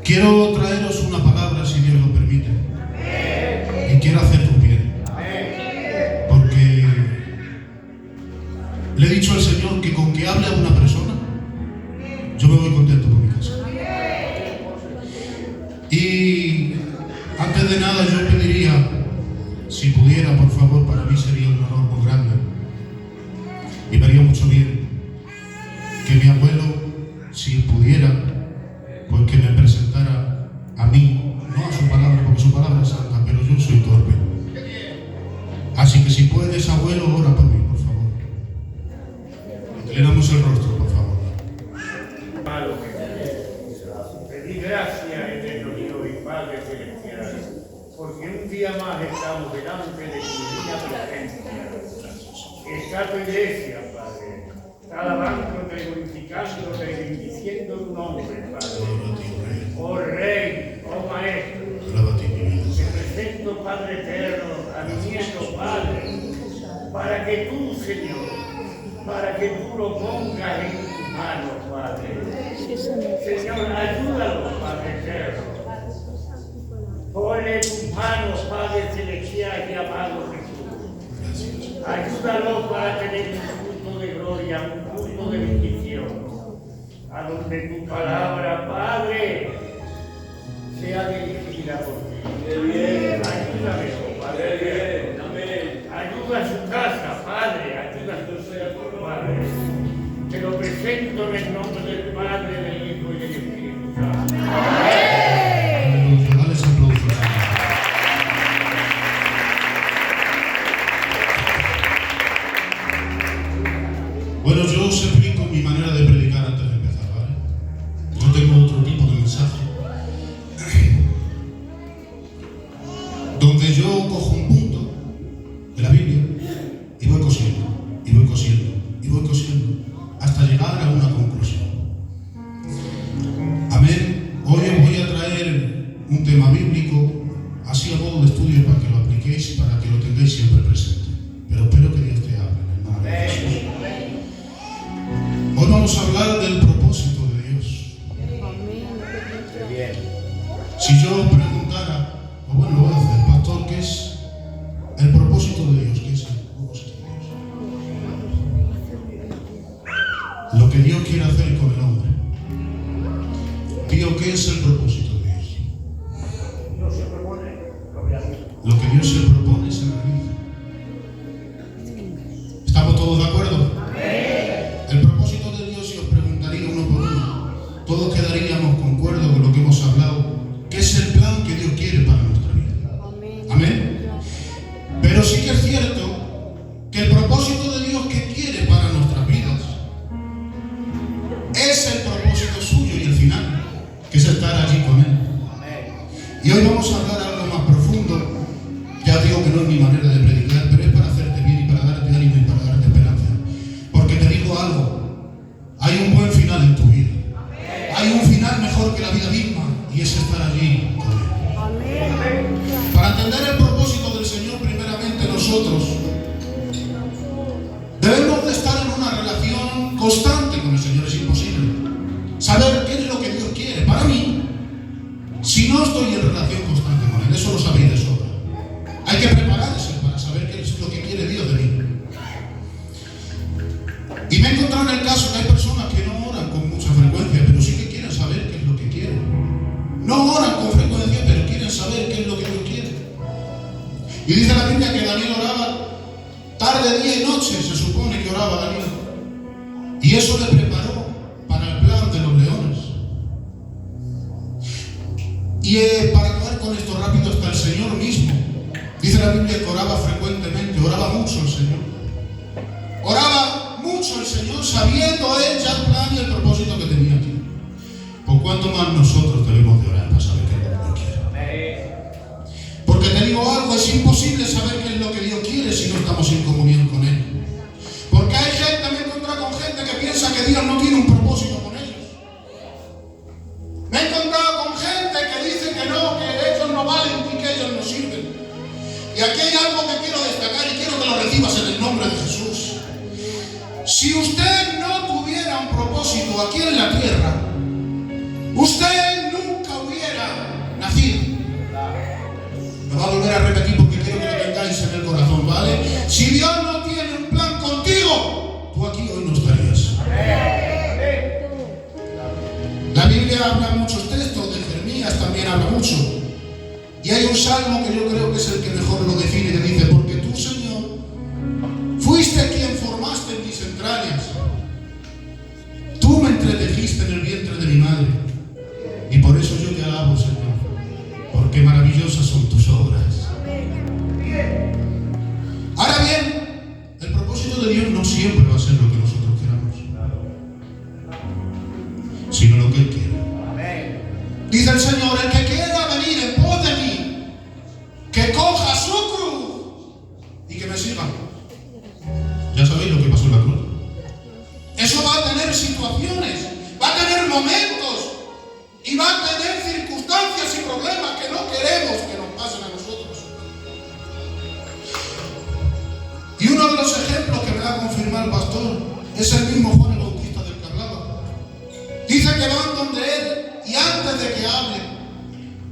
Quiero traeros una palabra, si Dios lo permite. Y quiero haceros bien. Porque le he dicho al Señor que con que hable a una persona, yo me voy contento por mi casa. Y antes de nada yo pediría, si pudiera, por favor, para mí sería un honor muy grande. Y me haría mucho bien que mi abuelo, si pudiera, pues que me presentara a mí, no a su palabra, porque su palabra es santa, pero yo soy torpe. Así que si puedes, abuelo, ora por mí, por favor. Inclinamos el rostro, por favor. Te di gracias, eterno Dios y Padre celestial, porque un día más estamos delante de tu divina presencia. Está tu iglesia, Padre, alabándote, glorificándote y bendiciendo tu nombre, Padre. Oh Rey, oh Maestro, te presento, Padre eterno, a mi nieto, Padre, para que tú, Señor, para que tú lo pongas en tus manos, Padre. Señor, ayúdalo, Padre eterno. Ponle en tus manos, Padre celestial y amado Jesús. Ayúdalo para tener un culto de gloria, un culto de bendición. A donde tu palabra, Padre, sea dirigida por ti. Ayúdame, oh Padre. Ayuda a su casa, Padre. Ayuda a su Padre. Te lo presento en el nombre del Padre, del Hijo y del Espíritu Santo. Aleluya, dale ese aplauso. Bueno, yo os explico mi manera de predicar antes de empezar, ¿vale? Yo tengo otro tipo de mensaje, donde yo cojo un punto de la Biblia y voy cosiendo, y voy cosiendo, y voy cosiendo, hasta llegar a una conclusión. Amén. Hoy os voy a traer un tema bíblico, así a modo de estudio, para que lo apliquéis y para que lo tengáis siempre presente. Pero espero que Dios te hable en el nombre de Jesús. Hoy vamos a hablar del propósito de Dios. Si yo os preguntara, o bueno, lo voy a hacer, pastor, ¿qué es el propósito de Dios? ¿Qué es el propósito de Dios? Lo que Dios quiere hacer con el hombre. Tío, ¿qué es el propósito de Dios? Lo que Dios se propone se realiza. ¿Estamos todos de acuerdo? El propósito de Dios, si os preguntaría uno por uno, todos quedaríamos concuerdo con lo que hemos hablado, que es el plan que Dios quiere para nuestra vida. Amén. Pero sí que es cierto que el propósito de Dios que quiere para nuestras vidas es el propósito suyo y el final, que es estar allí con Él. Y hoy vamos a hablar algo más profundo. Ya digo que no es mi manera de predicar, pero es para hacerte bien y para darte ánimo y para darte esperanza. Porque te digo algo, hay un buen final en tu vida. Hay un final mejor que la vida misma, y es estar allí con Él. Para entender el propósito del Señor, primeramente nosotros debemos de estar en una relación constante con el Señor. Es imposible saber qué es lo que Dios quiere para mí si no estoy en relación constante con Él. Eso lo sabéis de sobra. Hay que prepararse para saber qué es lo que quiere Dios de mí. Y me he encontrado en el caso que hay personas que no oran con mucha frecuencia, pero sí que quieren saber qué es lo que quieren. No oran con frecuencia, pero quieren saber qué es lo que Dios quiere. Y dice la Biblia que Daniel oraba tarde, día y noche, se supone que oraba Daniel. Y eso le preparó para el plan de los leones. Y para acabar con esto rápido, hasta el Señor mismo, dice la Biblia que oraba frecuentemente, oraba mucho el Señor. Oraba mucho el Señor, sabiendo Él ya el plan y el propósito que tenía aquí. ¿Por cuánto más nosotros debemos de orar para saber qué es lo que Dios quiere? Porque te digo algo, es imposible saber qué es lo que Dios quiere si no estamos en comunión con Él. Porque hay gente, me he encontrado con gente que piensa que Dios no tiene un propósito con ellos. Me he encontrado con gente que dice que ellos no valen y que ellos no sirven. Y aquí hay algo que quiero destacar y quiero que lo recibas en el nombre de Jesús. Si usted no tuviera un propósito aquí en la tierra, usted nunca hubiera Isaías también habla mucho. Y hay un salmo que yo creo que es el que mejor lo define, que dice: porque tú, Señor, fuiste quien formaste en mis entrañas. Tú me entretejiste en el vientre de mi madre. Y por eso yo te alabo, Señor, porque maravillosas son tus obras. Ahora bien, el propósito de Dios no siempre va a ser lo que nosotros queramos, sino lo que Él quiere. Dice el Señor: el que quiera venir en pos de mí, que coja su cruz y que me siga. Ya sabéis lo que pasó en la cruz. Eso va a tener situaciones, va a tener momentos y va a tener circunstancias y problemas que no queremos que nos pasen a nosotros. Y uno de los ejemplos que me va a confirmar el pastor es el mismo Juan el Bautista del que hablaba. Dice que van donde él y antes de que hable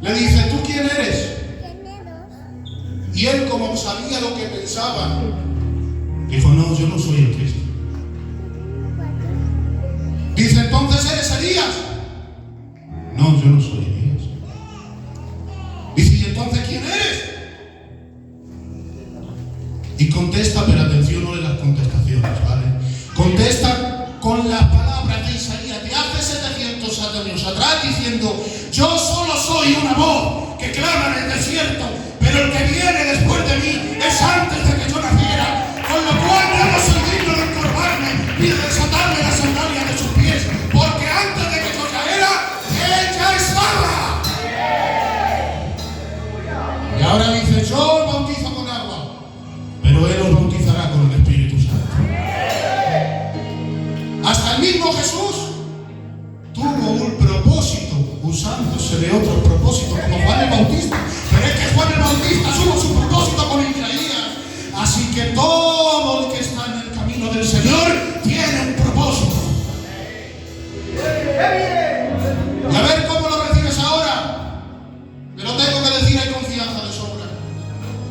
le dice: ¿tú quién eres? Y él, como sabía lo que pensaba, dijo: no, yo no soy el Cristo. Dice: ¿entonces eres Elías? No, yo no soy Elías. Dice: ¿y entonces quién eres? Y contesta, pero atención, no de las contestaciones, ¿vale? Contesta con las palabras de Isaías de hace 700 años atrás, diciendo: yo solo soy una voz que clama en el desierto, pero el que viene después de mí es antes de que yo naciera, con lo cual no soy digno de encorvarme ni de desatarle las sandalias de sus pies, porque antes de que yo caera, él ya estaba. Y ahora dice: yo os bautizo con agua, pero Él os bautizará con el Espíritu Santo. Hasta el mismo Jesús tuvo un propósito usándose de otros propósitos, como Juan el Bautista. Pero es que Juan el Bautista tuvo su propósito con Isaías. Así que todo el que está en el camino del Señor tiene un propósito. Y a ver cómo lo recibes ahora. Pero tengo que decir, hay confianza de sobra.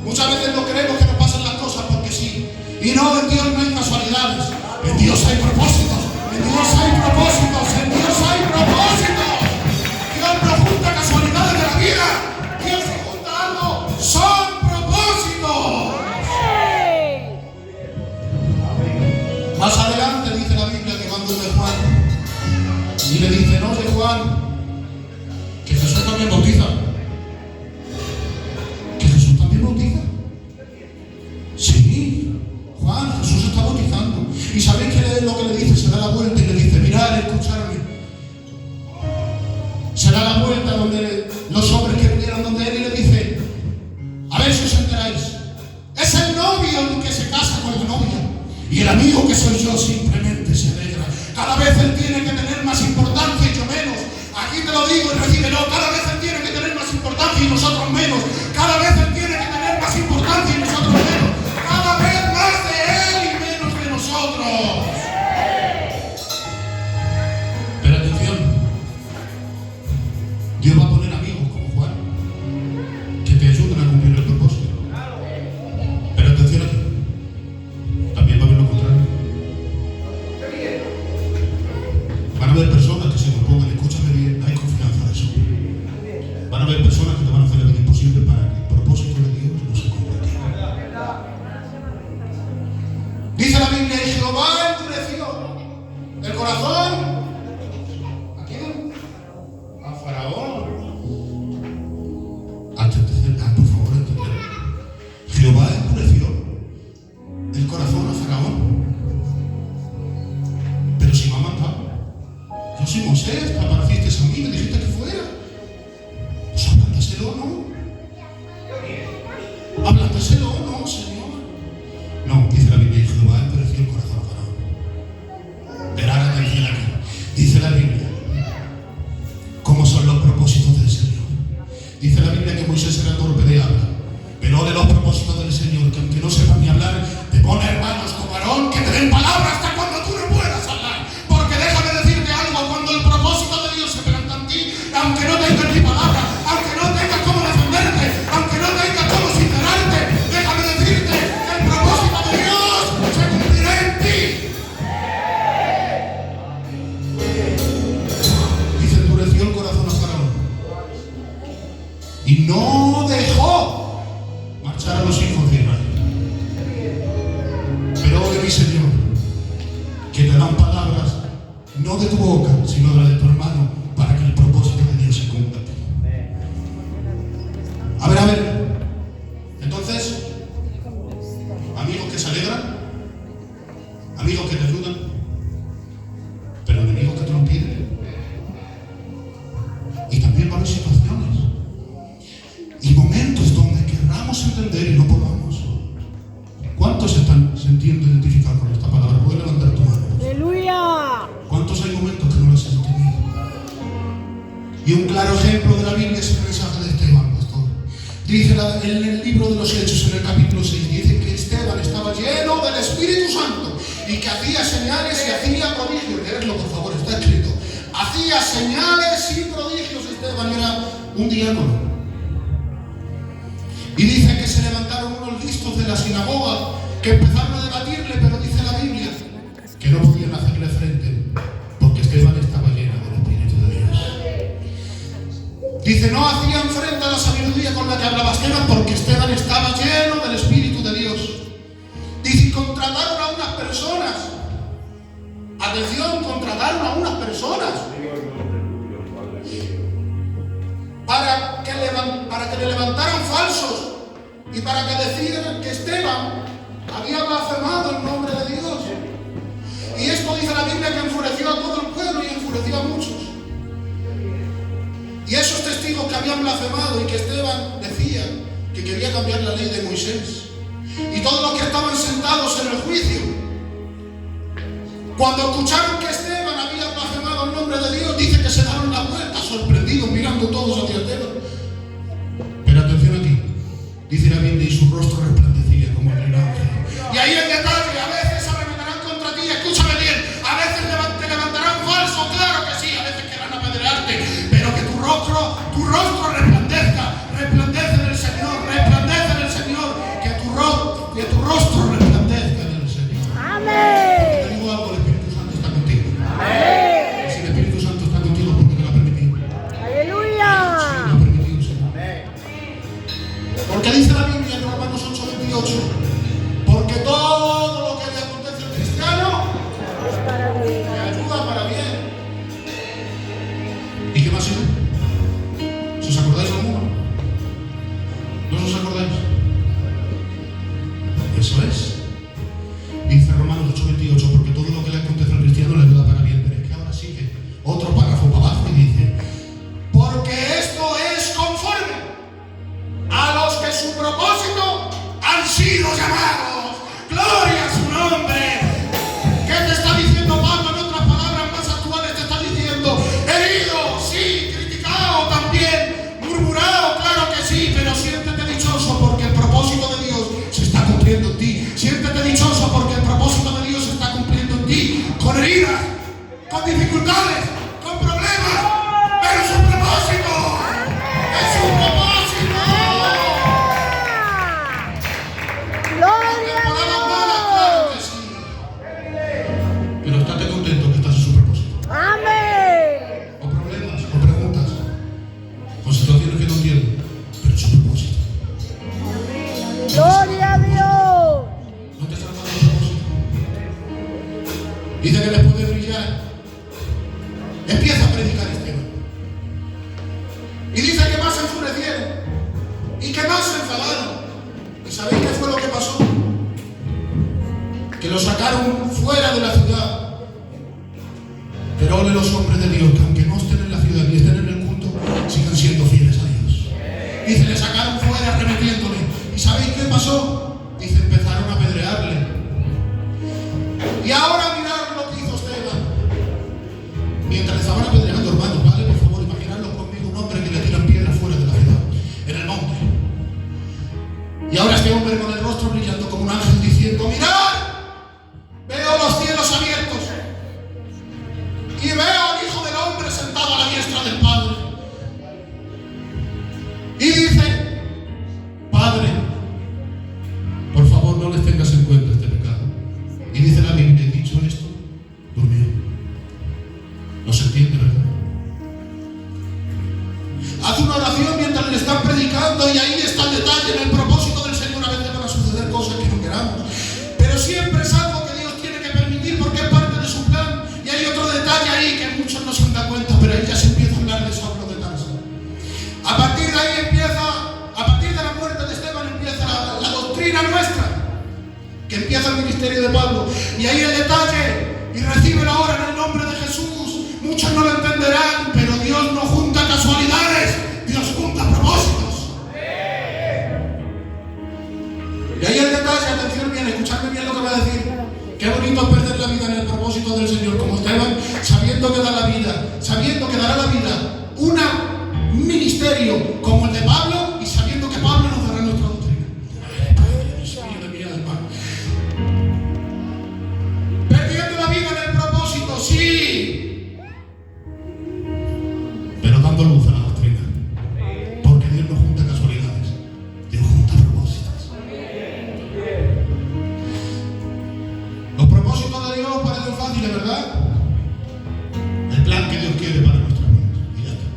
Muchas veces no queremos que nos pasen las cosas porque sí. Y no, en Dios no hay casualidades. En Dios hay propósitos. En Dios hay propósitos. En Dios hay propósitos. Dios no junta casualidades de la vida. Dios se junta algo. Son propósitos. Más adelante dice la Biblia que cuando es de Juan y le dice: no, de Juan, que Jesús también bautiza. ¿Que Jesús también bautiza? Sí, Juan, Jesús está bautizando. ¿Y sabéis qué es lo que le dice? Se da la vuelta y le dice: mirad, escuchadme. Se da la vuelta donde los hombres que vinieron donde él y le dice: a ver si os enteráis. Es el novio el que se casa con la novia. Y el amigo que soy yo simplemente se alegra. Cada vez él tiene que tener más importancia y yo menos. Aquí te lo digo y recíbelo. Cada vez él tiene que tener más importancia y nosotros menos. Cada vez él tiene que tener más importancia y nosotros menos. Cada vez más de él y menos de nosotros. Pero atención, Dios va a poner amigos como Juan que te ayuden a cumplir el propósito. Pero atención aquí, también va a haber lo contrario. Van a haber personas que se propongan, escúchame bien, hay confianza de eso. Van a haber personas que te van a hacer la vida imposible para que el propósito de Dios no se cumpla. Dice la Biblia: y Jehová endureció el corazón ¿a quién? A Faraón. Por favor, entender. Jehová endureció el corazón a Faraón. Pero si me ha mandado. Yo soy Moisés, te apareciste a mí, me dijiste que fuera. Pues ablántaselo, ¿no? Ablántaselo, ¿no, Señor? No, dice la Biblia: y Jehová endureció el corazón a Faraón. Verán atención aquí. Dice la Biblia cómo son los propósitos del Señor. Dice la Biblia que Moisés era torpe de habla, pero de los propósitos del Señor, que aunque no sepa ni hablar, te pone hermanos como varón que te den palabras hasta cuando tú no puedas hablar. Porque déjame decirte algo: cuando el propósito de Dios se planta en ti, aunque no tengas ni palabra, aunque no tengas cómo defenderte, aunque no tengas cómo sincerarte, déjame decirte que el propósito de Dios se cumplirá en ti. Dice: endureció el corazón a Faraón. y no dejó marchar a los hijos de Israel. Pero oye, mi Señor, que te dan palabras no de tu boca, sino de la de tu hermano, para que el propósito de Dios se cumpla. A ver. Entonces, amigos que se alegran, amigos que te ayudan, pero enemigos que te lo piden. Y también va a haber situaciones y momentos donde querramos entender y no podamos. ¿Cuántos se están sintiendo identificados con esta palabra? ¿Puedes levantar tu mano? ¡Aleluya! ¿Cuántos hay momentos que no las has entendido? Y un claro ejemplo de la Biblia es el mensaje de Esteban, pastor. Dice en el libro de los Hechos, en el capítulo 6, dice que Esteban estaba lleno del Espíritu Santo y que hacía señales y hacía prodigios. Leedlo, por favor, está escrito. Hacía señales y prodigios. Esteban era un diácono. Y dice que se levantaron unos listos de la sinagoga que empezaron a debatirle, pero dice la Biblia que no podían hacerle frente porque Esteban estaba lleno del Espíritu de Dios. Dice, no hacían frente a la sabiduría con la que hablaba Esteban porque Esteban estaba lleno del Espíritu de Dios. Dice, y contrataron a unas personas. Atención, contrataron a unas personas para que le levantaran falsos y para que decían que Esteban había blasfemado el nombre de Dios. Y esto dice la Biblia que enfureció a todo el pueblo y enfureció a muchos. Y esos testigos que habían blasfemado y que Esteban decía que quería cambiar la ley de Moisés, y todos los que estaban sentados en el juicio, cuando escucharon que Esteban había blasfemado el nombre de Dios, dice que se daron la vuelta sorprendidos mirando todos hacia Esteban. Pero atención aquí, dice la Biblia, y su rostro resplandecía como el de un ángel. Y ahí el detalle, a veces arremeterán contra ti, escúchame bien, a veces te levantarán falso, claro que sí, a veces querrán apedrearte, pero que tu rostro resplandezca, resplandece en el Señor, resplandece en el Señor, que tu rostro resplandezca en el Señor. Amén. Te digo algo, el Espíritu Santo está contigo. Amén. Si el Espíritu Santo está contigo, ¿por qué te lo ha permitido? Aleluya. Sí, lo ha permitido, Señor. Porque dice la Biblia en Romanos 8:28, porque todo lo que le acontece al cristiano Es para mí. le ayuda para bien. ¿Y qué más sigue? ¿Os acordáis alguno? ¿No os acordáis? Eso es. Dice Romanos 8:28, porque todo lo que le acontece al cristiano le ayuda para bien. Pero es que ahora sigue otro párrafo para abajo y dice, porque esto es conforme a los que su propósito han sido llamados. ¡Gloria a su nombre! ¿Qué te está diciendo Pablo? En otras palabras más actuales te está diciendo, herido, sí, criticado también, murmurado, claro que sí, pero siéntete dichoso porque el propósito de Dios se está cumpliendo en ti. Siéntete dichoso porque el propósito de Dios se está cumpliendo en ti, con heridas, con dificultades, con problemas, pero es un propósito. Es un propósito. Gloria Temporadas malas, a claro que Dios. sí. Pero estate contento que estás en su propósito. Amén. O problemas, o preguntas, o situaciones que no entiendo, pero es su propósito. Gloria a Dios. No te salvas del propósito. Dice que después de brillar, empieza a predicar Esteban. Y dice que más se enfurecieron y que más se enfadaron. ¿Y sabéis qué fue lo que pasó? Que lo sacaron fuera de la ciudad. Pero ole los hombres de Dios, que aunque no estén en la ciudad ni estén en el culto, sigan siendo fieles a Dios. Dice, le sacaron fuera arremetiéndole. ¿Y sabéis qué pasó? Dice, empezaron a apedrearle. Y ahora mirad lo que hizo Esteban. Mientras le estaban apedreando, hermanos, ¿vale? Por favor, imaginadlo conmigo, un hombre que le tiran piedras fuera de la ciudad, en el monte. Y ahora este hombre con el rostro brillando como un ángel diciendo, mirad, veo los cielos abiertos y veo al Hijo del Hombre sentado a la diestra del Padre. Y dice, Padre, por favor no les tengas en cuenta este pecado. Y dice la Biblia, dicho esto, durmió. No se entiende, ¿verdad? Haz una oración mientras le están predicando. ministerio de Pablo. Y ahí el detalle, y recíbelo ahora en el nombre de Jesús. Muchos no lo entenderán, pero Dios no junta casualidades, Dios junta propósitos. Y ahí el detalle, atención bien, escuchadme bien lo que voy a decir. Qué bonito es perder la vida en el propósito del Señor, como Esteban, sabiendo que da la vida, sabiendo que dará la vida un ministerio como el de Pablo y sabiendo que Pablo nos dará nuestra doctrina. Señor de mi alma. Perdiendo la vida en el propósito, sí, pero dando luz a la doctrina. Porque Dios no junta casualidades, Dios junta propósitos. Los propósitos de Dios parecen fáciles, ¿verdad? El plan que Dios quiere para nuestras vidas. Y ya está.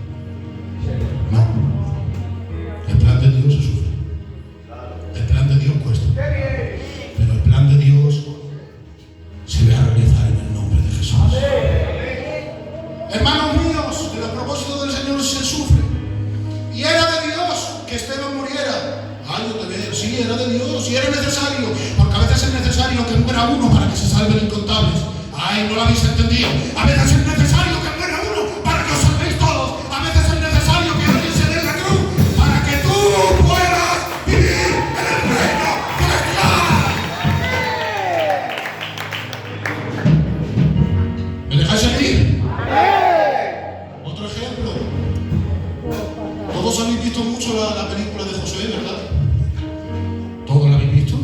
No. El plan de Dios se sufre. El plan de Dios cuesta. Pero el plan de Dios se ve a realizar en el nombre de Jesús. Hermanos míos, en los propósitos del Señor se sufre. Y era de Dios que Esteban muriera. Ay, yo te veo, sí, era de Dios, y era necesario, porque a veces es necesario que muera uno para que se salven incontables. Ay, no lo habéis entendido. A veces es necesario que muera uno para que os salvéis todos. A veces es necesario que alguien se dé la cruz para que tú puedas vivir en el reino celestial. ¿Me dejáis seguir? Otro ejemplo. Todos habéis visto mucho la película de Josué, ¿verdad? ¿Todos la habéis visto?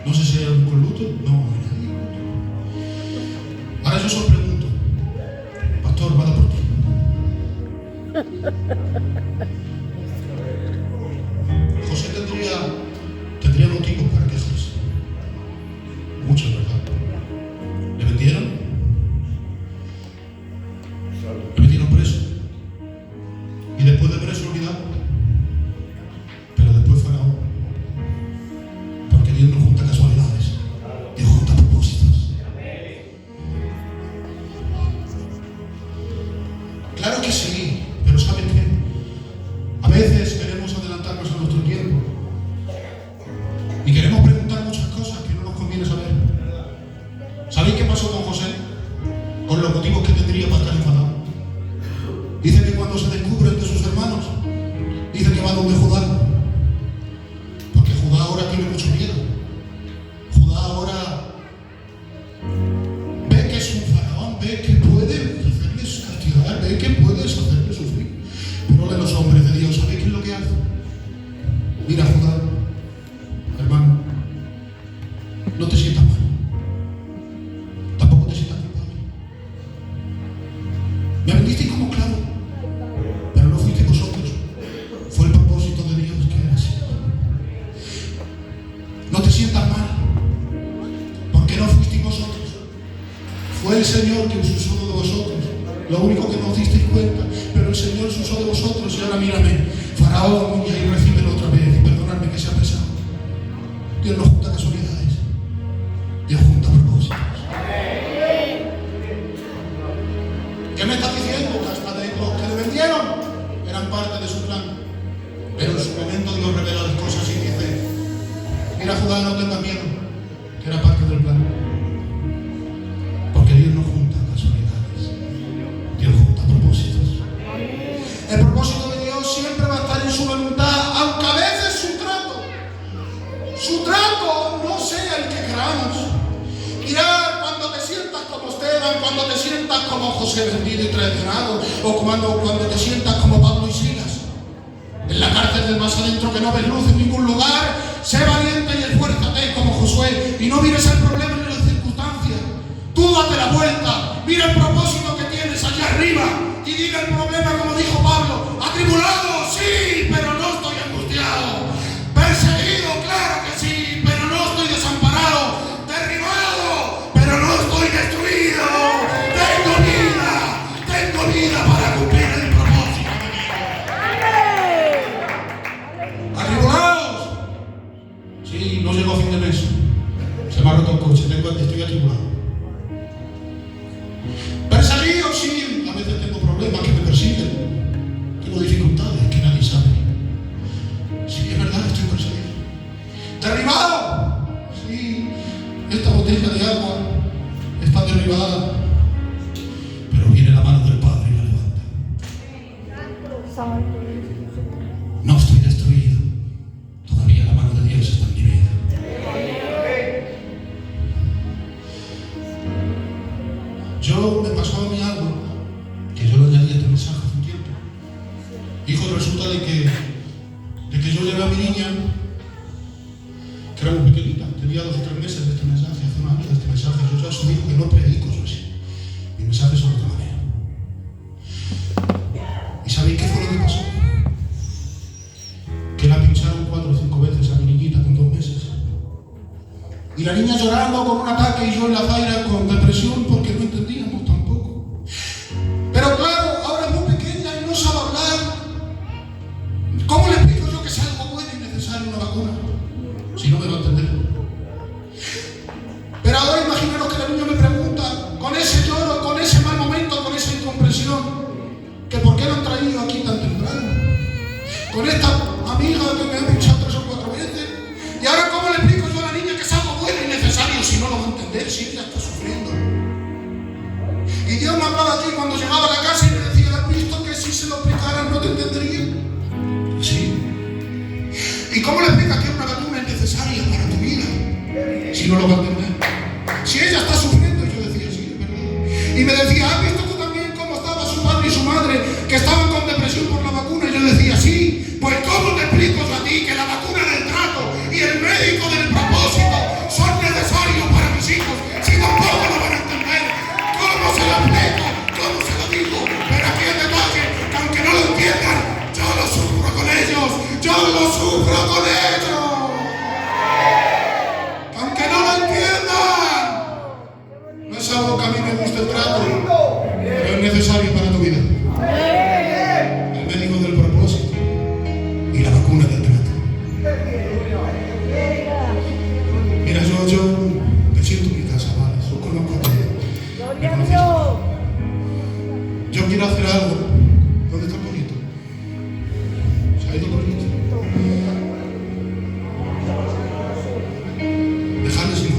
No sé si hay algún con luto. No, nadie. Ahora yo os pregunto, pastor, va por ti. José tendría motivos para quejarse. Muchos, ¿verdad? ¿Le vendieron? ¿Le metieron preso? Y después de preso olvidado. Pero después Faraón. Porque Dios no junta casualidades, Dios junta propósitos. Claro que sí, pero ¿saben qué? A veces queremos adelantarnos a nuestro tiempo y queremos preguntar muchas cosas que no nos conviene saber. ¿Sabéis qué pasó con José? Con los motivos que tendría para estar enfadado. Dice que cuando se descubre entre sus hermanos, dice que va donde Judá. Porque Judá ahora tiene mucho miedo. Judá ahora ve que es un faraón, ve que puede hacerles castigar, ve que puedes hacerles sufrir. Pero de los hombres de Dios, ¿sabéis qué es lo que hace? Mira, Judá, hermano, no te sientas mal. Tampoco te sientas culpable. Me vendisteis como esclavo, pero no fuisteis vosotros. Fue el propósito de Dios que era así. No te sientas mal, porque no fuisteis vosotros. Fue el Señor que os usó de vosotros. Lo único que no os disteis cuenta, pero el Señor os usó de vosotros. Y ahora mírame, Faraón, y ahí recíbelo otra vez. Y perdonadme que sea pesado. Dios no junta casualidades, Dios junta propósitos. ¿Qué me estás diciendo? Que hasta de los que le vendieron eran parte de su plan. Pero en su momento Dios revela las cosas y dice: mira, Judá, no tengas miedo, que era parte del plan. Porque Dios no junta casualidades, Dios junta propósitos. El propósito de Dios siempre va a estar en su voluntad, aunque a veces su trato no sea el que queramos. Mirad, cuando te sientas como Esteban, cuando te sientas como José vendido y traicionado, o cuando te sientas como Pablo y Silas, en la cárcel del más adentro que no ves luz en ningún lugar, sé valiente y esfuérzate como Josué y no mires el problema ni las circunstancias. Tú date la vuelta, mira el propósito que tienes allá arriba y diga el problema como dijo Pablo: atribulado, sí, pero no estoy angustiado. Perseguido, claro que sí, pero no estoy desamparado. Derribado, pero no estoy destruido. Tengo vida para cumplir el propósito de Dios. ¿Atribulados? Sí, no llego a fin de mes. Se me ha roto el coche, estoy atribulado. Perseguido, sí, a veces tengo problemas que me persiguen. Tengo dificultades que nadie sabe. Sí, es verdad, estoy perseguido. Derribado, sí, resulta de que yo llevé a mi niña, que era muy pequeñita, tenía 2 o 3 meses de este mensaje, hace un año de este mensaje. Yo ya asumo que no predico yo así. Mi mensaje es de otra manera. ¿Y sabéis qué fue lo que pasó? Que la pincharon 4 o 5 veces a mi niñita con 2 meses. Y la niña llorando con un ataque y yo en la zaira con depresión porque no entendíamos tampoco. Pero claro, ahora es muy pequeña y no sabe hablar. ¿Cómo le explico yo que es algo bueno y necesario una vacuna? Si no me va a entender. Pero ahora imaginaros que la niña me pregunta, con ese lloro, con ese mal momento, con esa incomprensión, que por qué lo han traído aquí tan temprano. Con esta amiga que me ha pinchado 3 o 4 veces. Y ahora ¿cómo le explico yo a la niña que es algo bueno y necesario si no lo va a entender, si ella está sufriendo? Y Dios me hablaba allí cuando llegaba a la casa y me decía, ¿has visto que si se lo explicaran no te entenderían? Sí. ¿Y cómo le explicas que una vacuna es necesaria para tu vida si no lo va a entender? Si ella está sufriendo, y yo decía, sí, es verdad. Y me decía, ¿has visto tú también cómo estaban su padre y su madre que estaban con depresión por la vacuna? Y yo decía, sí. Pues ¿cómo te explico yo a ti que la vacuna del trato y el médico del propósito son necesarios para mis hijos si tampoco lo van a entender? ¿Cómo se lo explico? ¿Cómo se lo digo? Pero aquí el detalle, que aunque no lo entiendan, yo lo sufro con ellos. Yo lo sufro con ellos. Aunque no lo entiendan. No es algo que a mí me guste el trato, pero es necesario para tu vida. El médico del propósito y la vacuna del trato. Mira, yo me siento en mi casa, ¿vale? Yo conozco a Dios. Yo quiero hacer algo. ¿Dónde está el poquito? ¿Se ha ido el poquito? Dejadme si no.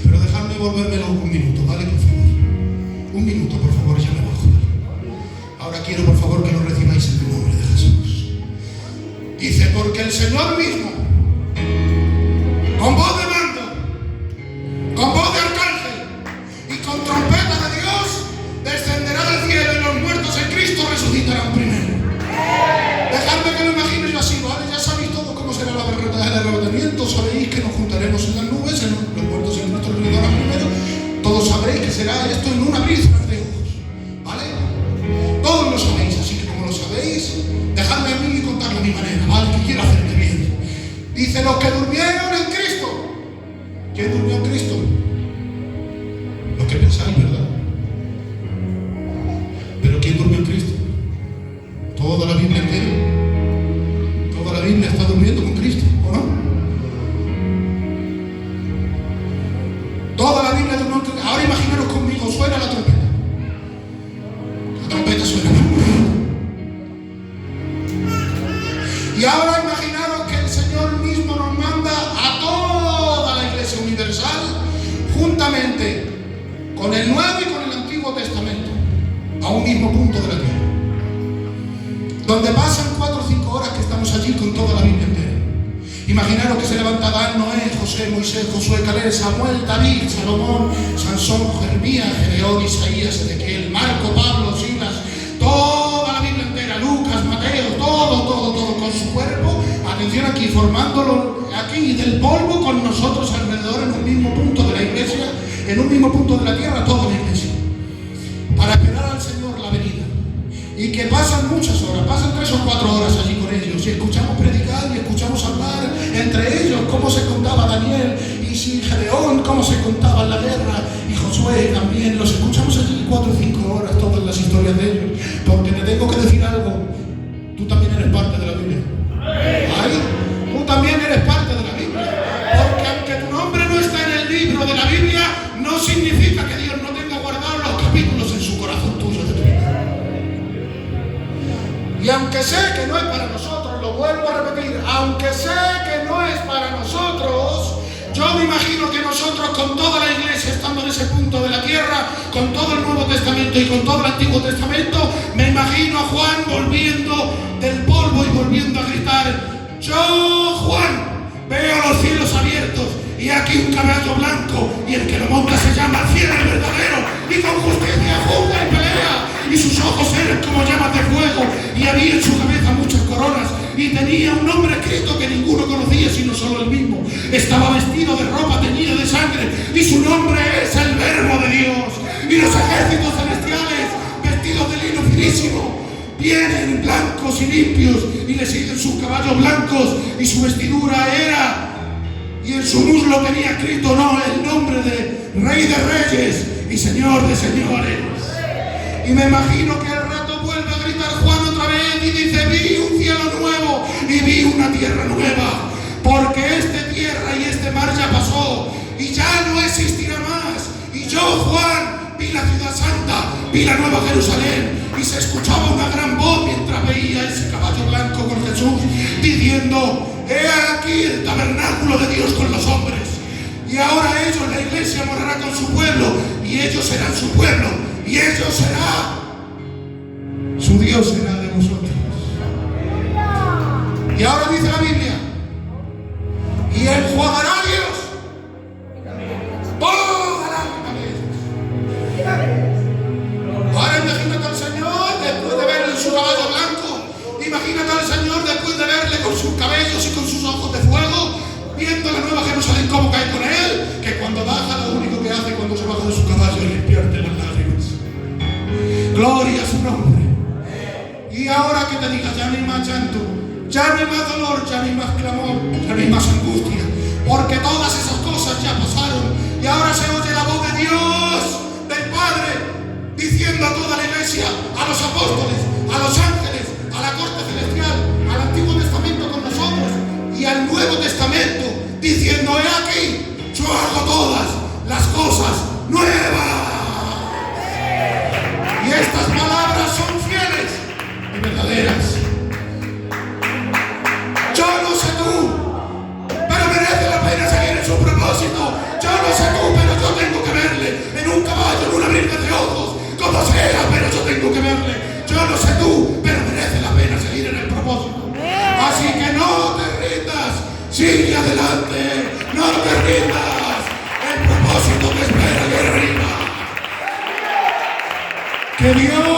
Pero dejadme volvérmelo un minuto, ¿vale? Por favor. Un minuto, por favor, ya me bajo. Ahora quiero, por favor, que lo recibáis en el nombre de Jesús. Dice, porque el Señor mismo, con voz de mando, con voz de arcángel y con trompeta de Dios, descenderá del cielo y los muertos en Cristo resucitarán primero. Dejadme que lo imagine yo así, ¿vale? Ya sabéis todos cómo será el arrebatamiento. Sabéis que nos juntaremos en las nubes, los muertos en Cristo resucitarán primero. Todos sabréis que será esto en una abrir de ojos, ¿vale? Todos lo sabéis, así que como lo sabéis, dejadme a mí contarlo a mi manera, ¿vale? Que quiero hacerme bien. Dice, los que durmieron en Cristo. ¿Quién durmió en Cristo? Los que pensáis, ¿verdad? Pero ¿quién durmió en Cristo? Toda la Biblia entera. Toda la Biblia está durmiendo con Cristo, ¿o no? Toda la Biblia durmió con Cristo. Ahora imaginaros conmigo, suena la trompeta. La trompeta suena. Y ahora imaginaros que el Señor mismo nos manda a toda la Iglesia Universal juntamente con el Nuevo y con el Antiguo Testamento a un mismo punto de la tierra, donde pasan 4 o 5 horas que estamos allí con toda la Biblia entera. Imaginaros que se levanta Adán, Noé, José, Moisés, Josué, Caleb, Samuel, David, Salomón, Sansón, Jeremías, Gedeón, Isaías, Ezequiel, Marco, Pablo, Silas, toda la Biblia entera, Lucas, Mateo, todo con su cuerpo, atención aquí, formándolo aquí del polvo con nosotros alrededor en un mismo punto de la iglesia, en un mismo punto de la tierra, toda la iglesia, para esperar al Señor la venida. Y que pasan muchas horas, pasan 3 o 4 horas allí con ellos, y escuchamos predicar y escuchamos hablar entre ellos cómo se contaba Daniel y Gedeón, cómo se contaba la guerra, y Josué también. Los escuchamos allí 4 o 5 horas, todas las historias de ellos. Porque te tengo que decir algo, tú también eres parte de la Biblia. ¿Ay? Tú también eres parte de la Biblia. Porque aunque tu nombre no está en el libro de la Biblia, no significa que Dios no tenga guardados los capítulos en su corazón tuyo de tu vida. Y aunque sé que no es para nosotros, lo vuelvo a repetir, aunque sé que no es para nosotros, yo me imagino que nosotros con toda la iglesia estando en ese punto de la tierra, con todo el Nuevo Testamento y con todo el Antiguo Testamento, me imagino a Juan volviendo del polvo y volviendo a gritar, yo, Juan, veo los cielos abiertos y aquí un caballo blanco, y el que lo monta se llama el fiel, el verdadero, y con justicia juzga y pelea, y sus ojos eran como llamas de fuego, y había en su cabeza muchas coronas, y tenía un nombre escrito que ninguno conocía sino solo él mismo. Estaba vestido de ropa teñida de sangre, y su nombre es el Verbo de Dios. Y los ejércitos celestiales, vestidos de lino finísimo, vienen blancos y limpios, y le siguen sus caballos blancos, y su vestidura era, y en su muslo tenía escrito el nombre de Rey de Reyes y Señor de Señores. Y me imagino que al rato vuelve a gritar Juan otra vez y dice: vi un cielo nuevo y vi una tierra nueva, porque esta tierra y este mar ya pasó y ya no existirá más. Y yo, Juan, vi la ciudad santa, vi la nueva Jerusalén, y se escuchaba una gran voz mientras veía ese caballo blanco con Jesús, diciendo: he aquí el tabernáculo de Dios con los hombres, y ahora ellos, la iglesia, morará con su pueblo, y ellos serán su pueblo, y ellos será su Dios, será de vosotros. Y ahora dice la Biblia: y enjuagará a Dios toda lágrima de ellos. Ahora imagínate al Señor después de verlo en su caballo blanco, imagínate al Señor después de verle con sus cabellos y con sus ojos de fuego, viendo la nueva Jerusalén cómo cae con él, que cuando baja, lo único que hace cuando se baja de su caballo es limpiarte las lágrimas. Gloria a su nombre. Y ahora que te diga, ya no hay más llanto, ya no hay más dolor, ya no hay más clamor, ya no hay más angustia, porque todas esas cosas ya pasaron, y ahora se oye la voz de Dios, del Padre, diciendo a toda la iglesia, a los apóstoles, a los ángeles, a la corte celestial, al Antiguo Testamento con nosotros y al Nuevo Testamento, diciendo: he aquí, yo hago todas las cosas nuevas. Y estas palabras son fieles y verdaderas. Yo no sé tú, pero merece la pena seguir en su propósito. Yo no sé tú, pero yo tengo que verle en un caballo, en una virgen de ojos, como sea, pero yo tengo que verle. Yo no sé tú, pero merece la pena seguir en el propósito. Así que no te rindas, sigue adelante, no te rindas. El propósito te espera allá arriba. Que Dios